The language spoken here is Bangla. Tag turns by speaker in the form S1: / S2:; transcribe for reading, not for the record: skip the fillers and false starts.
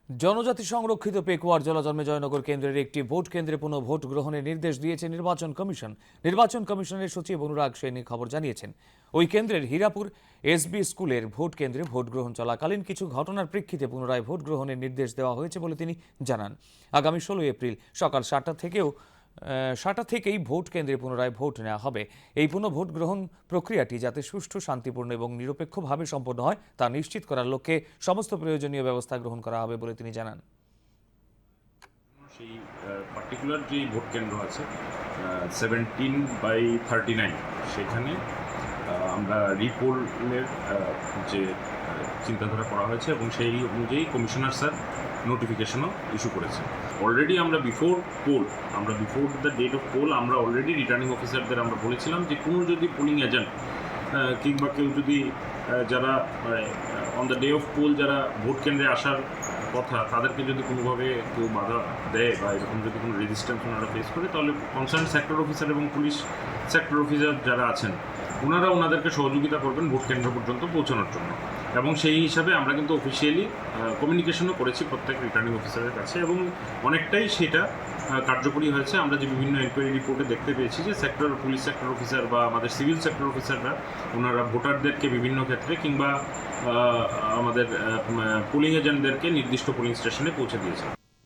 S1: জনজাতি সংরক্ষিত পেকুয়ার জলাজন্মে জয়নগর কেন্দ্রের একটি ভোট কেন্দ্রে পুনঃ ভোট গ্রহণের নির্দেশ দিয়েছে নির্বাচন কমিশন। নির্বাচন কমিশনের সচিব অনুরাগ সেন খবর জানিয়েছেন, ওই কেন্দ্রের হীরাপুর এসবি স্কুলের ভোট কেন্দ্রে ভোট গ্রহণ চলাকালীন কিছু ঘটনার প্রেক্ষিতে পুনরায় ভোট গ্রহণের নির্দেশ দেওয়া হয়েছে বলে তিনি জানান। আগামী 16 এপ্রিল সকাল 7টা থেকেই ভোট কেন্দ্রে পুনরায় ভোট নেওয়া হবে। এই পুনঃ ভোট গ্রহণ প্রক্রিয়াটি যাতে সুষ্ঠু, শান্তিপূর্ণ এবং নিরপেক্ষভাবে সম্পন্ন হয় তা নিশ্চিত করার লক্ষ্যে সমস্ত প্রয়োজনীয় ব্যবস্থা গ্রহণ করা হবে বলে তিনি জানান।
S2: সেই পার্টিকুলার যে ভোট কেন্দ্র আছে 17/39 সেখানে আমরা রিপোলের যে চিন্তাধারা করা হয়েছে এবং সেই অনুযায়ী কমিশনার স্যার নোটিফিকেশনও ইস্যু করেছে। অলরেডি আমরা before the date of poll আমরা অলরেডি রিটার্নিং অফিসারদের আমরা বলেছিলাম যে কোনো যদি পোলিং এজেন্ট কিংবা কেউ যদি যারা on the day of poll যারা ভোট কেন্দ্রে আসার কথা তাদেরকে যদি কোনোভাবে কেউ বাধা দেয় বা এরকম যদি কোনো রেজিস্ট্যান্স ওনারা ফেস করে, তাহলে কনসার্ন সেক্টর অফিসার এবং পুলিশ সেক্টর অফিসার যারা আছেন ওনাদেরকে সহযোগিতা করবেন ভোট কেন্দ্র পর্যন্ত পৌঁছানোর জন্য। এবং সেই হিসাবে আমরা কিন্তু অফিসিয়ালি কমিউনিকেশনও করেছি প্রত্যেক রিটার্নিং অফিসারের কাছে এবং অনেকটাই সেটা কার্যকরী হয়েছে। আমরা যে বিভিন্ন এনকোয়ারি রিপোর্টে দেখতে পেয়েছি যে পুলিশ সেক্টর অফিসার বা আমাদের সিভিল সেক্টর অফিসাররা ওনারা ভোটারদেরকে বিভিন্ন ক্ষেত্রে কিংবা আমাদের পোলিং এজেন্টদেরকে নির্দিষ্ট পোলিং স্টেশনে পৌঁছে দিয়েছে।